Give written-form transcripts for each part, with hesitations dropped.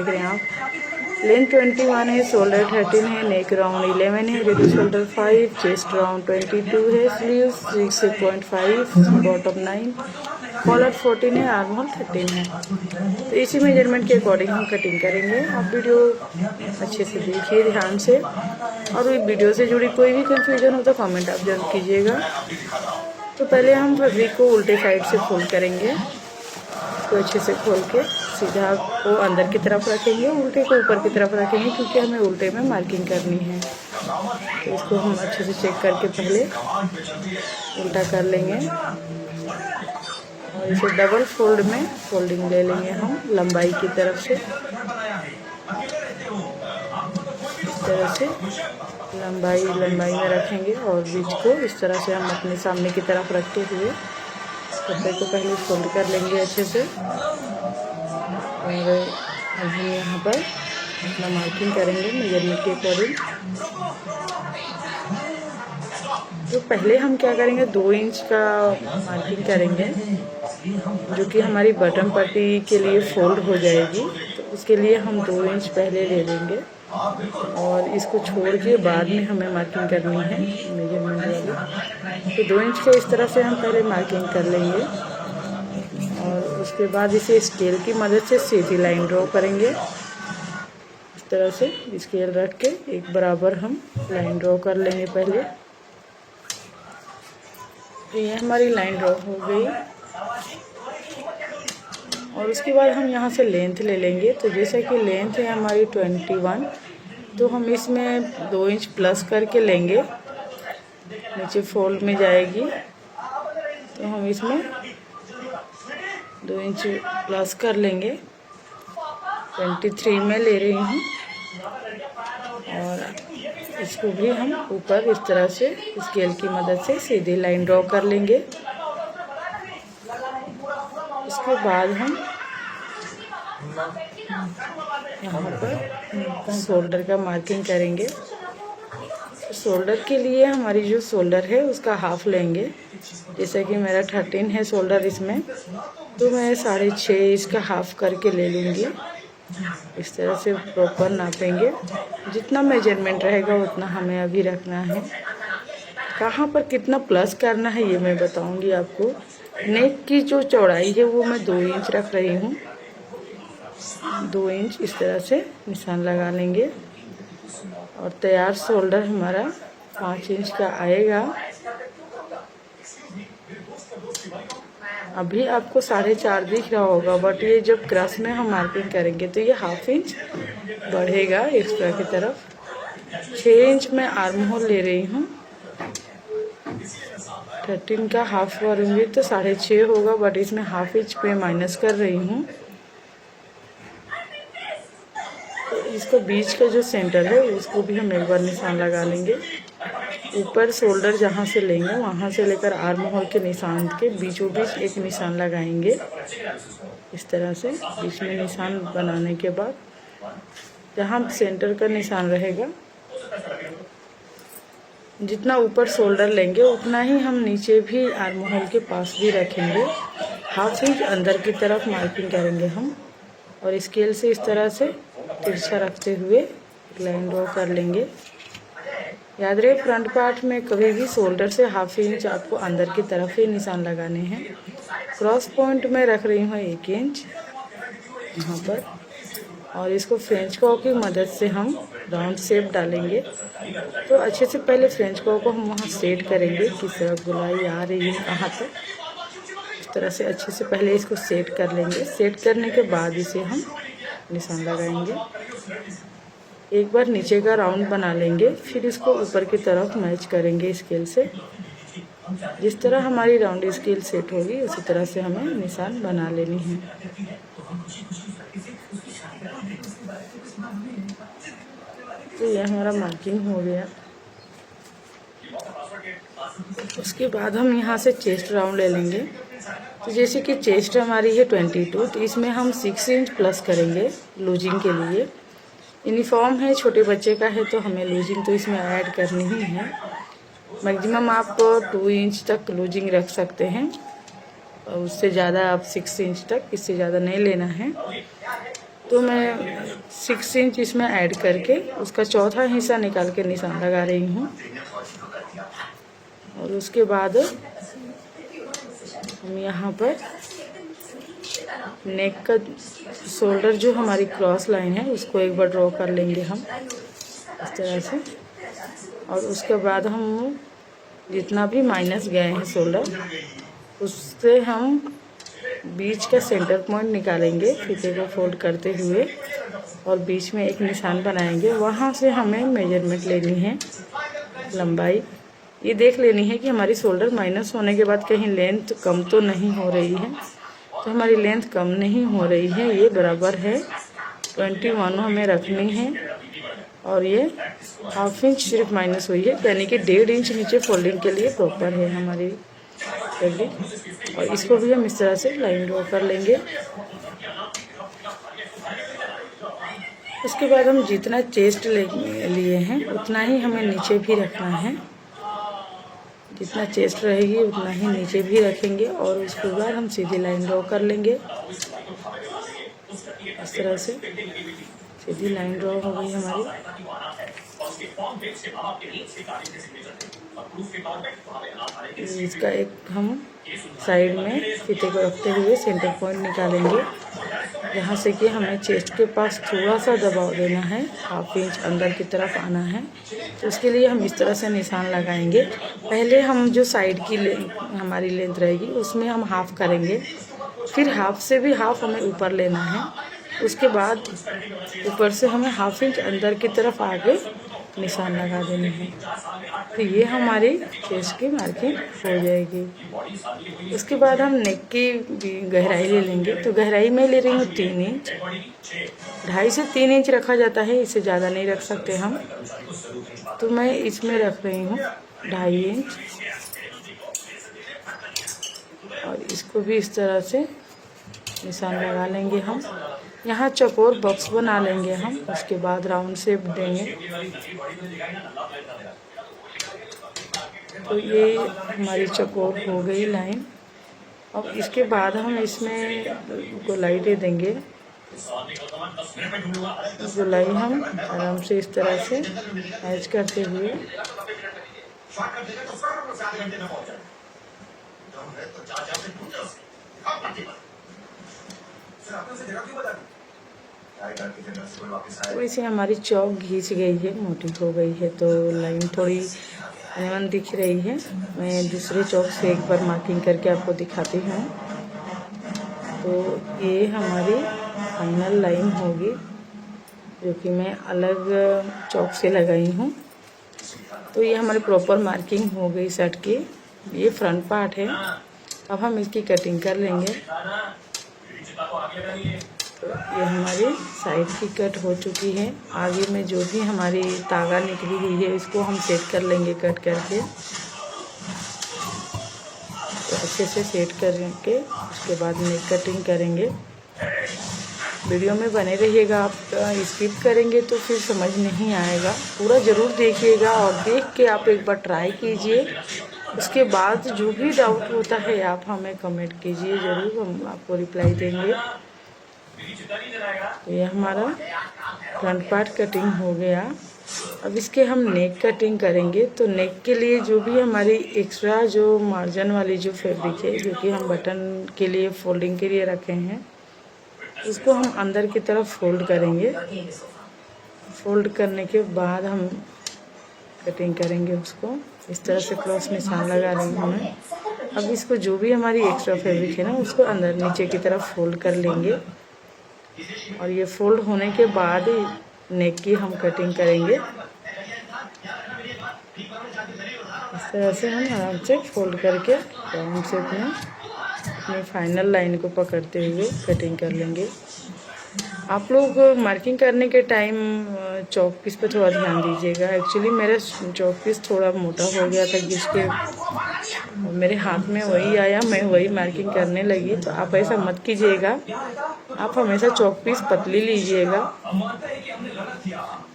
देख रहे हैं आप। लेंथ 21 है, शोल्डर 13 है, नेक राउंड 11 है, रेडी शोल्डर 5, चेस्ट राउंड 22 है, स्लीव 6.5, बॉटम 9, कॉलर 14 है, आर्म होल 13 है। तो इसी मेजरमेंट के अकॉर्डिंग हम कटिंग करेंगे। आप वीडियो अच्छे से देखिए ध्यान से, और वीडियो से जुड़ी कोई भी कंफ्यूजन हो तो कमेंट आप जरूर कीजिएगा। तो पहले हम फैब्रिक को उल्टे साइड से फोल्ड करेंगे। तो अच्छे से खोल के सीधा को अंदर की तरफ रखेंगे, उल्टे को ऊपर की तरफ रखेंगे, क्योंकि हमें उल्टे में मार्किंग करनी है। तो इसको हम अच्छे से चेक करके पहले उल्टा कर लेंगे, और इसे डबल फोल्ड में फोल्डिंग ले लेंगे हम लंबाई की तरफ से। इस तरह से लंबाई में रखेंगे, और बीच को इस तरह से हम अपने सामने की तरफ रखते हुए कपड़े को पहले फोल्ड कर लेंगे अच्छे से। और अब हम यहाँ पर अपना मार्किंग करेंगे मेजरमेंट के अकॉर्डिंग। तो पहले हम क्या करेंगे, 2 इंच का मार्किंग करेंगे, जो कि हमारी बटन पट्टी के लिए फोल्ड हो जाएगी। तो उसके लिए हम 2 इंच पहले ले लेंगे, और इसको छोड़ के बाद में हमें मार्किंग करनी है मेजरमेंट वाली। तो 2 इंच के इस तरह से हम पहले मार्किंग कर लेंगे, और उसके बाद इसे स्केल की मदद से सीधी लाइन ड्रॉ करेंगे। इस तरह से स्केल रख के एक बराबर हम लाइन ड्रॉ कर लेंगे पहले। तो ये हमारी लाइन ड्रॉ हो गई, और उसके बाद हम यहाँ से लेंथ ले लेंगे। तो जैसे कि लेंथ है हमारी 21, तो हम इसमें 2 इंच प्लस करके लेंगे, नीचे फोल्ड में जाएगी। तो हम इसमें 2 इंच प्लस कर लेंगे, 23 में ले रही हूँ। और इसको भी हम ऊपर इस तरह से स्केल की मदद से सीधी लाइन ड्रॉ कर लेंगे। इसके बाद हम यहाँ पर शोल्डर का मार्किंग करेंगे। शोल्डर के लिए हमारी जो शोल्डर है उसका हाफ लेंगे। जैसे कि मेरा 13 है शोल्डर इसमें, तो मैं 6.5 इसका हाफ करके ले लूँगी। इस तरह से प्रॉपर नापेंगे, जितना मेजरमेंट रहेगा उतना हमें अभी रखना है। कहाँ पर कितना प्लस करना है ये मैं बताऊँगी आपको। नेक की जो चौड़ाई है वो मैं 2 इंच रख रही हूँ। 2 इंच इस तरह से निशान लगा लेंगे, और तैयार शोल्डर हमारा 5 इंच का आएगा। अभी आपको 4.5 दिख रहा होगा, बट ये जब क्रॉस में हम मार्किंग करेंगे तो ये ½ इंच बढ़ेगा एक्स्ट्रा की तरफ। 6 इंच में आर्म होल ले रही हूँ। 13 का हाफ करूँगी तो 6.5 होगा, बट इसमें ½ इंच पे माइनस कर रही हूँ। तो इसको बीच का जो सेंटर है उसको भी हम एक बार निशान लगा लेंगे। ऊपर शोल्डर जहाँ से लेंगे वहाँ से लेकर आर्म होल के निशान के बीचों बीच एक निशान लगाएंगे। इस तरह से बीच में निशान बनाने के बाद जहाँ सेंटर का निशान रहेगा, जितना ऊपर शोल्डर लेंगे उतना ही हम नीचे भी आर्म होल के पास भी रखेंगे। ½ इंच अंदर की तरफ मार्किंग करेंगे हम, और स्केल से इस तरह से तिरछा रखते हुए लाइन ड्रॉ कर लेंगे। याद रहे, फ्रंट पार्ट में कभी भी शोल्डर से ½ इंच आपको अंदर की तरफ ही निशान लगाने हैं। क्रॉस पॉइंट में रख रही हूँ 1 इंच यहाँ पर, और इसको फ्रेंच कॉ की मदद से हम राउंड शेप डालेंगे। तो अच्छे से पहले फ्रेंच कॉ को हम वहाँ सेट करेंगे, किस तरफ गुलाई आ रही है कहाँ तक। इस तरह से अच्छे से पहले इसको सेट कर लेंगे। सेट करने के बाद इसे हम निशान लगाएंगे। एक बार नीचे का राउंड बना लेंगे, फिर इसको ऊपर की तरफ मैच करेंगे स्केल से। जिस तरह हमारी राउंड स्केल सेट होगी उसी तरह से हमें निशान बना लेनी है। तो यह हमारा मार्किंग हो गया। उसके बाद हम यहाँ से चेस्ट राउंड ले लेंगे। तो जैसे कि चेस्ट हमारी है 22, तो इसमें हम 6 इंच प्लस करेंगे लूजिंग के लिए। यूनिफॉर्म है, छोटे बच्चे का है, तो हमें लूजिंग तो इसमें ऐड करनी ही है। मैक्सिमम आप 2 इंच तक लूजिंग रख सकते हैं, और उससे ज़्यादा आप 6 इंच तक, इससे ज़्यादा नहीं लेना है। तो मैं 6 इंच इसमें ऐड करके उसका चौथा हिस्सा निकाल के निशान लगा रही हूँ। और उसके बाद हम यहाँ पर नेक का शोल्डर जो हमारी क्रॉस लाइन है उसको एक बार ड्रॉ कर लेंगे हम इस तरह से। और उसके बाद हम जितना भी माइनस गए हैं शोल्डर उससे हम बीच का सेंटर पॉइंट निकालेंगे फीते को फोल्ड करते हुए और बीच में एक निशान बनाएंगे। वहाँ से हमें मेजरमेंट लेनी है, लंबाई ये देख लेनी है कि हमारी शोल्डर माइनस होने के बाद कहीं लेंथ कम तो नहीं हो रही है। तो हमारी लेंथ कम नहीं हो रही है, ये बराबर है 21 हमें रखनी है। और ये ½ इंच सिर्फ माइनस हुई है, यानी कि 1.5 इंच नीचे फोल्डिंग के लिए प्रॉपर है हमारी फैब्रिक। और इसको भी हम इस तरह से लाइन ड्रॉ कर लेंगे। उसके बाद हम जितना चेस्ट लिए हैं उतना ही हमें नीचे भी रखना है, जितना चेस्ट रहेगी उतना ही नीचे भी रखेंगे। और उसके बाद हम सीधी लाइन ड्रॉ कर लेंगे इस तरह से। सीधी लाइन ड्रॉ हो गई हमारी। इसका एक हम साइड में फीते को रखते हुए सेंटर पॉइंट निकालेंगे, जहाँ से कि हमें चेस्ट के पास थोड़ा सा दबाव देना है, ½ इंच अंदर की तरफ आना है। तो उसके लिए हम इस तरह से निशान लगाएंगे। पहले हम जो साइड की हमारी लेंथ रहेगी उसमें हम हाफ करेंगे, फिर हाफ से भी हाफ हमें ऊपर लेना है। उसके बाद ऊपर से हमें ½ इंच अंदर की तरफ आगे निशान लगा देने हैं। तो ये हमारी चेस्ट की मार्किंग हो जाएगी। उसके बाद हम नेक की गहराई ले लेंगे। तो गहराई में ले रही हूँ 3 इंच, 2.5 से 3 इंच रखा जाता है, इससे ज़्यादा नहीं रख सकते हम। तो मैं इसमें रख रही हूँ 2.5 इंच। और इसको भी इस तरह से निशान लगा लेंगे हम। यहाँ चौकोर बॉक्स बना लेंगे हम, उसके बाद राउंड शेप देंगे। तो ये हमारी चौकोर हो गई लाइन। अब इसके बाद हम इसमें गोलाई दे देंगे। गोलाई हम आराम से इस तरह से मैच करते हुए थोड़ी सी हमारी चौक घिंच गई है, मोटी हो गई है, तो लाइन थोड़ी अनवन दिख रही है। मैं दूसरे चौक से एक बार मार्किंग करके आपको दिखाती हूँ। तो ये हमारी फाइनल लाइन होगी, जो कि मैं अलग चौक से लगाई हूँ। तो ये हमारी प्रॉपर मार्किंग हो गई शर्ट की। ये फ्रंट पार्ट है। अब हम इसकी कटिंग कर लेंगे। तो ये हमारी साइड की कट हो चुकी है। आगे में जो भी हमारी तागा निकली हुई है इसको हम सेट कर लेंगे कट करके। तो अच्छे से सेट करके उसके बाद नेक कटिंग करेंगे। वीडियो में बने रहिएगा, आप स्किप करेंगे तो फिर समझ नहीं आएगा। पूरा ज़रूर देखिएगा और देख के आप एक बार ट्राई कीजिए। उसके बाद जो भी डाउट होता है आप हमें कमेंट कीजिए, ज़रूर हम आपको रिप्लाई देंगे। तो ये हमारा फ्रंट पार्ट कटिंग हो गया। अब इसके हम नेक कटिंग करेंगे। तो नेक के लिए जो भी हमारी एक्स्ट्रा जो मार्जिन वाली जो फैब्रिक है, जो कि हम बटन के लिए फोल्डिंग के लिए रखे हैं, उसको हम अंदर की तरफ फोल्ड करेंगे। फोल्ड करने के बाद हम कटिंग करेंगे उसको। इस तरह से क्रॉस निशान लगा रही हूँ मैं। अब इसको जो भी हमारी एक्स्ट्रा फैब्रिक है ना, उसको अंदर नीचे की तरफ फोल्ड कर लेंगे। और ये फोल्ड होने के बाद नेक की हम कटिंग करेंगे। इस तरह से हम आराम से फोल्ड करके राउंड शेप में अपनी फाइनल लाइन को पकड़ते हुए कटिंग कर लेंगे। आप लोग मार्किंग करने के टाइम चॉक पीस पे थोड़ा ध्यान दीजिएगा। एक्चुअली मेरा चॉक पीस थोड़ा मोटा हो गया था, जिसके मेरे हाथ में वही आया, मैं वही मार्किंग करने लगी। तो आप ऐसा मत कीजिएगा, आप हमेशा चॉक पीस पतली लीजिएगा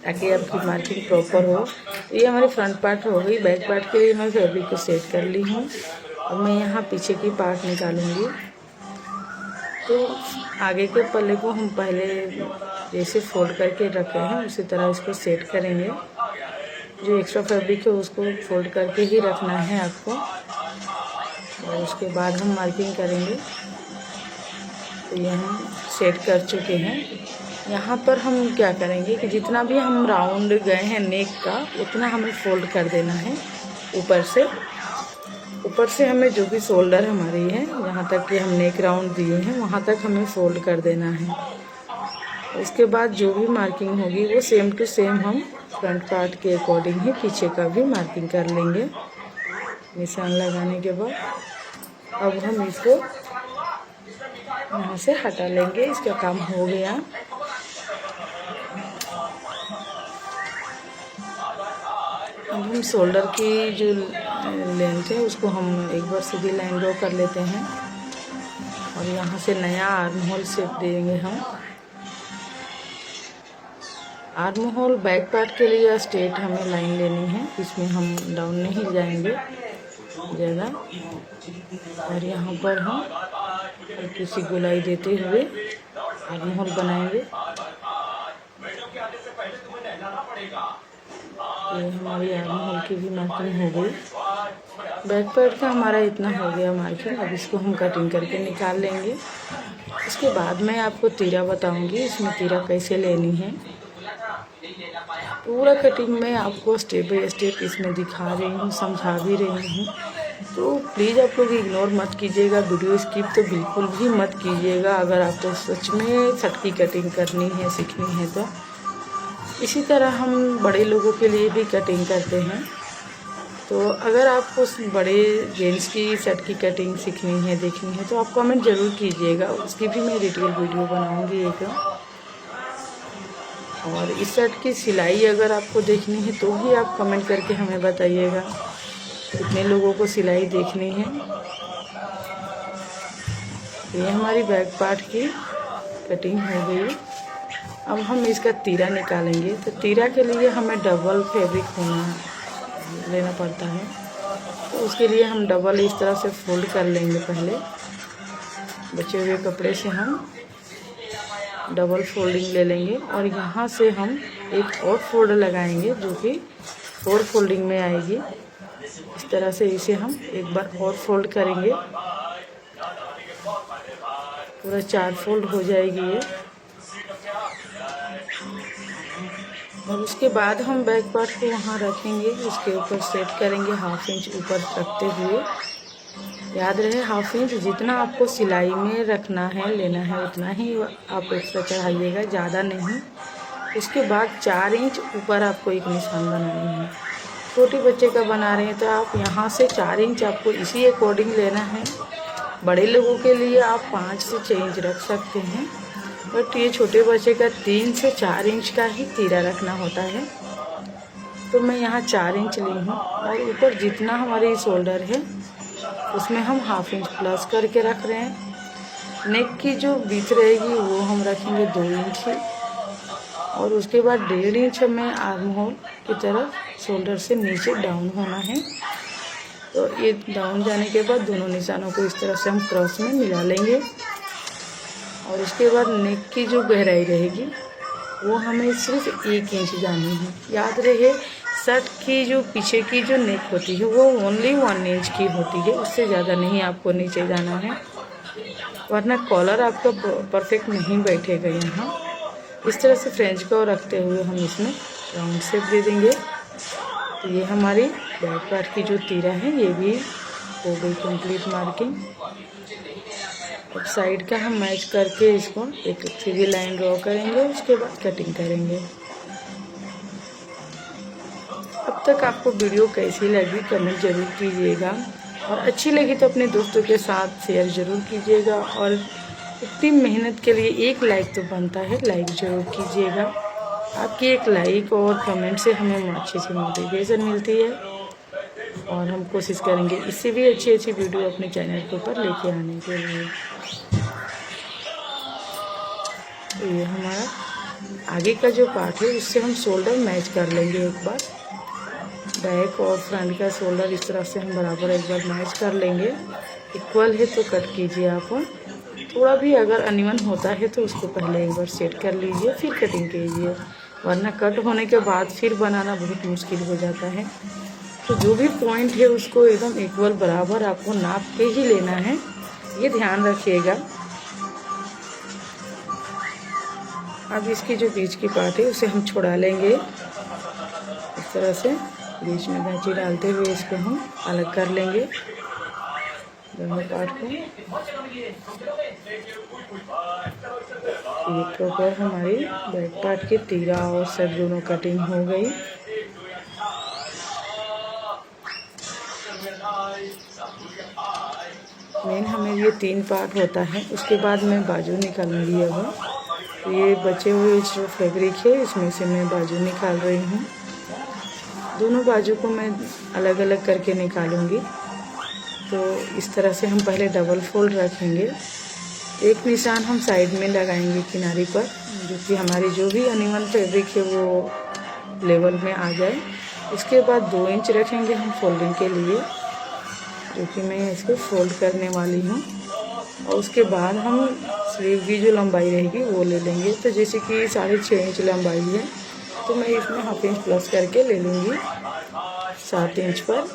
ताकि आपकी मार्किंग प्रॉपर हो। ये हमारी फ्रंट पार्ट हो गई। बैक पार्ट के लिए मैं फैब्रिक को सेट कर ली हूँ। अब मैं यहाँ पीछे की पार्ट निकालूंगी। तो आगे के पल्ले को हम पहले जैसे फोल्ड करके रखे हैं उसी तरह इसको सेट करेंगे। जो एक्स्ट्रा फैब्रिक है उसको फोल्ड करके ही रखना है आपको, और उसके बाद हम मार्किंग करेंगे। तो ये हम सेट कर चुके हैं। यहाँ पर हम क्या करेंगे कि जितना भी हम राउंड गए हैं नेक का उतना हमें फोल्ड कर देना है। ऊपर से हमें जो भी शोल्डर हमारी है, यहाँ तक कि हम नेक राउंड दिए हैं वहाँ तक हमें फोल्ड कर देना है। उसके बाद जो भी मार्किंग होगी वो सेम टू सेम हम फ्रंट पार्ट के अकॉर्डिंग ही पीछे का भी मार्किंग कर लेंगे। निशान लगाने के बाद अब हम इसको यहाँ से हटा लेंगे। इसका काम हो गया। अब हम शोल्डर की जो लेंथ है उसको हम एक बार सीधी लाइन ड्रॉ कर लेते हैं और यहाँ से नया आर्म होल शेप देंगे हम। आर्म होल बैक पार्ट के लिए स्ट्रेट हमें लाइन लेनी है, इसमें हम डाउन नहीं जाएंगे ज़्यादा। और यहाँ पर हम हल्की सी गोलाई देते हुए आर्म होल बनाएंगे। ये हमारी आर्म होल की भी मार्किंग हो गई। बैक पार्ट का हमारा इतना हो गया मार्किंग। अब इसको हम कटिंग करके निकाल लेंगे। इसके बाद मैं आपको तीरा बताऊंगी, इसमें तीरा कैसे लेनी है। पूरा कटिंग में आपको स्टेप बाय स्टेप इसमें दिखा रही हूँ, समझा भी रही हूँ। तो प्लीज़ आप लोग इग्नोर मत कीजिएगा, वीडियो स्किप तो बिल्कुल भी मत कीजिएगा अगर आपको सच में शर्ट की कटिंग करनी है, सीखनी है तो। इसी तरह हम बड़े लोगों के लिए भी कटिंग करते हैं। तो अगर आपको बड़े जेंट्स की शर्ट की कटिंग सीखनी है, देखनी है तो आप कमेंट ज़रूर कीजिएगा, उसकी भी मैं डिटेल वीडियो बनाऊंगी एक। और इस शर्ट की सिलाई अगर आपको देखनी है तो भी आप कमेंट करके हमें बताइएगा कितने लोगों को सिलाई देखनी है। ये हमारी बैक पार्ट की कटिंग हो गई। अब हम इसका तीरा निकालेंगे। तो तीरा के लिए हमें डबल फैब्रिक लेना पड़ता है। तो उसके लिए हम डबल इस तरह से फोल्ड कर लेंगे। पहले बचे हुए कपड़े से हम डबल फोल्डिंग ले लेंगे और यहाँ से हम एक और फोल्ड लगाएंगे जो कि 4 फोल्डिंग में आएगी। इस तरह से इसे हम एक बार और फोल्ड करेंगे। पूरा 4 फोल्ड हो जाएगी ये। और उसके बाद हम बैक पार्ट को वहाँ रखेंगे, इसके ऊपर सेट करेंगे 1/2 इंच ऊपर रखते हुए। याद रहे 1/2 इंच जितना आपको सिलाई में रखना है, लेना है उतना ही आप एक्स्ट्रा चढ़ाइएगा, ज़्यादा नहीं। उसके बाद 4 इंच ऊपर आपको एक निशान बनानी है। छोटे बच्चे का बना रहे हैं तो आप यहाँ से 4 इंच आपको इसी अकॉर्डिंग लेना है। बड़े लोगों के लिए आप 5 से 6 इंच रख सकते हैं, बट ये छोटे बच्चे का 3 से 4 इंच का ही तीरा रखना होता है। तो मैं यहाँ 4 इंच ली हूँ और ऊपर जितना हमारी शोल्डर है उसमें हम 1/2 इंच प्लस करके रख रहे हैं। नेक की जो बीच रहेगी वो हम रखेंगे 2 इंच ही, और उसके बाद 1.5 इंच हमें आर्म होल की तरफ शोल्डर से नीचे डाउन होना है। तो ये डाउन जाने के बाद दोनों निशानों को इस तरह से हम क्रॉस में मिला लेंगे। और उसके बाद नेक की जो गहराई रहेगी वो हमें सिर्फ 1 इंच जानी है। याद रहे शर्ट की जो पीछे की जो नेक होती है वो ओनली 1 इंच की होती है, उससे ज़्यादा नहीं आपको नीचे जाना है, वरना कॉलर आपका परफेक्ट नहीं बैठेगा। यहाँ इस तरह से फ्रेंच को रखते हुए हम इसमें राउंड शेप दे देंगे। तो ये हमारी बैक पार्ट की जो तीरा है ये भी हो गई कंप्लीट मार्किंग। अब साइड का हम मैच करके इसको एक सीधी लाइन ड्रॉ करेंगे, उसके बाद कटिंग करेंगे। अब तक आपको वीडियो कैसी लगी कमेंट ज़रूर कीजिएगा, और अच्छी लगी तो अपने दोस्तों के साथ शेयर ज़रूर कीजिएगा। और इतनी मेहनत के लिए एक लाइक तो बनता है, लाइक ज़रूर कीजिएगा। आपकी एक लाइक और कमेंट से हमें अच्छी सी मोटिवेशन मिलती है, और हम कोशिश करेंगे इससे भी अच्छी अच्छी वीडियो अपने चैनल के ऊपर लेके आने के लिए। तो ये हमारा आगे का जो पार्ट है उससे हम शोल्डर मैच कर लेंगे एक बार। बैक और फ्रंट का शोल्डर इस तरह से हम बराबर एक बार मैच कर लेंगे। इक्वल है तो कट कीजिए आप। थोड़ा भी अगर अनइवन होता है तो उसको पहले एक बार सेट कर लीजिए, फिर कटिंग कीजिए, वरना कट होने के बाद फिर बनाना बहुत मुश्किल हो जाता है। तो जो भी पॉइंट है उसको एकदम इक्वल बराबर आपको नाप के ही लेना है, ये ध्यान रखिएगा। अब इसकी जो बीच की पार्ट है उसे हम छुड़ा लेंगे। इस तरह से बीच में कैंची डालते हुए इसको हम अलग कर लेंगे दोनों पार्ट को। ये प्रॉपर हमारी बैक पार्ट की तीरा और सब दोनों कटिंग हो गई। मेन हमें ये 3 पार्ट होता है, उसके बाद मैं बाजू निकालूंगी। अब तो ये बचे हुए जो फैब्रिक है इसमें से मैं बाजू निकाल रही हूँ। दोनों बाजू को मैं अलग अलग करके निकालूंगी। तो इस तरह से हम पहले डबल फोल्ड रखेंगे, एक निशान हम साइड में लगाएंगे किनारे पर, जो कि हमारी जो भी अनइवन फैब्रिक है वो लेवल में आ जाए। इसके बाद 2 इंच रखेंगे हम फोल्डिंग के लिए, जो कि मैं इसको फोल्ड करने वाली हूँ। और उसके बाद हम स्लीव की जो लंबाई रहेगी वो ले लेंगे। तो जैसे कि 6.5 इंच लंबाई है तो मैं इसमें हाफ इंच प्लस करके ले लूँगी 7 इंच पर।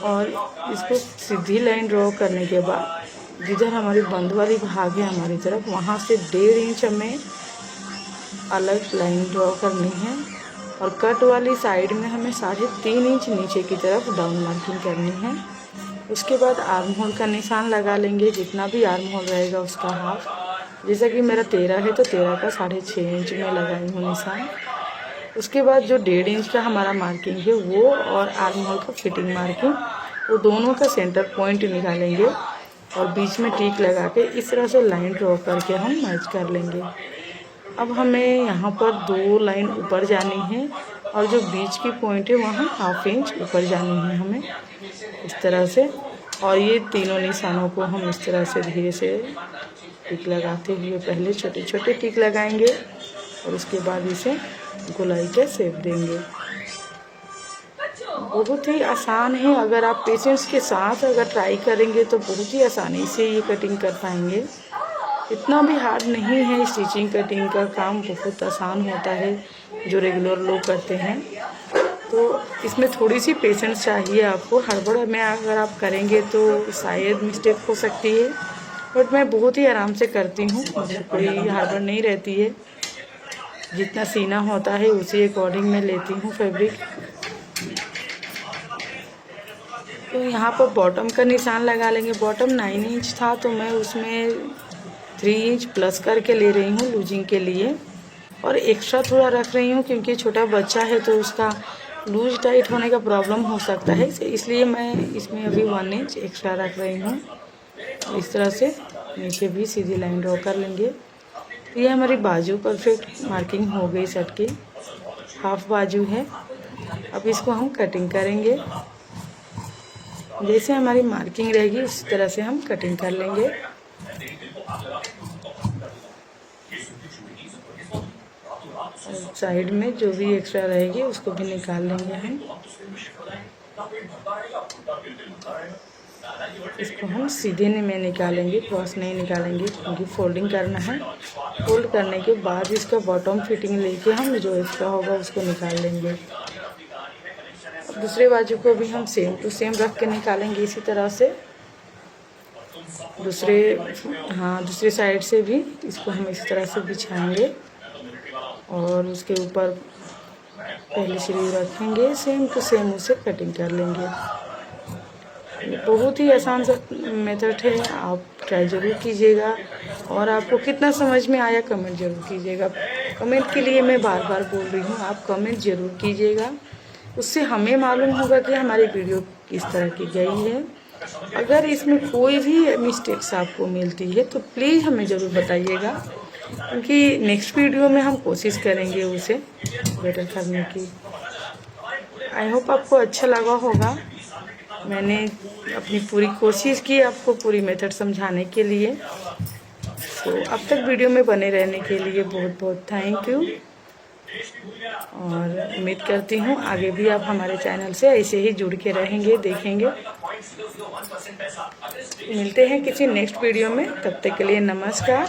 और इसको सीधी लाइन ड्रॉ करने के बाद जिधर हमारी बंद वाली भाग है हमारी तरफ, वहाँ से 1.5 इंच हमें अलग लाइन ड्रॉ करनी है। और कट वाली साइड में हमें 3.5 इंच नीचे की तरफ डाउन मार्किंग करनी है। उसके बाद आर्म होल का निशान लगा लेंगे, जितना भी आर्म होल रहेगा उसका हाफ। जैसा कि मेरा 13 है तो 13 का 6.5 इंच में लगाई हूँ निशान। उसके बाद जो 1.5 इंच का हमारा मार्किंग है वो और आर्म होल का फिटिंग मार्किंग, वो दोनों का सेंटर पॉइंट निकालेंगे और बीच में टिक लगा के इस तरह से लाइन ड्रॉ करके हम मैच कर लेंगे। अब हमें यहाँ पर 2 लाइन ऊपर जानी है और जो बीच की पॉइंट है वहाँ हाफ इंच ऊपर जानी है हमें, इस तरह से। और ये तीनों निशानों को हम इस तरह से धीरे से टिक लगाते हुए पहले छोटे छोटे टिक लगाएंगे और उसके बाद इसे गोलाई के शेप देंगे। बहुत ही आसान है, अगर आप पेशेंस के साथ अगर ट्राई करेंगे तो बहुत ही आसानी से ये कटिंग कर पाएंगे। इतना भी हार्ड नहीं है, स्टिचिंग कटिंग का काम बहुत आसान होता है जो रेगुलर लोग करते हैं। तो इसमें थोड़ी सी पेशेंस चाहिए आपको, हड़बड़ में अगर आप करेंगे तो शायद मिस्टेक हो सकती है, बट मैं बहुत ही आराम से करती हूँ, मुझे कोई हड़बड़ नहीं रहती है। जितना सीना होता है उसी अकॉर्डिंग मैं लेती हूँ फैब्रिक। तो यहाँ पर बॉटम का निशान लगा लेंगे। बॉटम 9 इंच था तो मैं उसमें 3 इंच प्लस करके ले रही हूँ लूजिंग के लिए, और एक्स्ट्रा थोड़ा रख रही हूँ क्योंकि छोटा बच्चा है तो उसका लूज टाइट होने का प्रॉब्लम हो सकता है, इसलिए मैं इसमें अभी 1 इंच एक्स्ट्रा रख रही हूँ। इस तरह से नीचे भी सीधी लाइन ड्रॉ कर लेंगे। ये हमारी बाजू परफेक्ट मार्किंग हो गई, शर्ट की हाफ बाजू है। अब इसको हम कटिंग करेंगे, जैसे हमारी मार्किंग रहेगी उस तरह से हम कटिंग कर लेंगे। साइड में जो भी एक्स्ट्रा रहेगी उसको भी निकाल लेंगे हम। इसको हम सीधे में निकालेंगे, क्रॉस नहीं निकालेंगे क्योंकि फोल्डिंग करना है। फोल्ड करने के बाद इसका बॉटम फिटिंग लेके हम जो एक्स्ट्रा होगा उसको निकाल लेंगे। दूसरे बाजू को भी हम सेम टू सेम रख के निकालेंगे इसी तरह से। दूसरे साइड से भी इसको हम इस तरह से बिछाएंगे और उसके ऊपर पहले स्लीव रखेंगे, सेम टू सेम उसे कटिंग कर लेंगे। बहुत ही आसान सा मेथड है, आप ट्राई ज़रूर कीजिएगा। और आपको कितना समझ में आया कमेंट ज़रूर कीजिएगा। कमेंट के लिए मैं बार बार बोल रही हूँ, आप कमेंट ज़रूर कीजिएगा, उससे हमें मालूम होगा कि हमारी वीडियो किस तरह की गई है। अगर इसमें कोई भी मिस्टेक्स आपको मिलती है तो प्लीज़ हमें ज़रूर बताइएगा, क्योंकि नेक्स्ट वीडियो में हम कोशिश करेंगे उसे बेटर करने की। आई होप आपको अच्छा लगा होगा। मैंने अपनी पूरी कोशिश की आपको पूरी मेथड समझाने के लिए। तो अब तक वीडियो में बने रहने के लिए बहुत बहुत थैंक यू, और उम्मीद करती हूँ आगे भी आप हमारे चैनल से ऐसे ही जुड़ के रहेंगे, देखेंगे। मिलते हैं किसी नेक्स्ट वीडियो में, तब तक के लिए नमस्कार।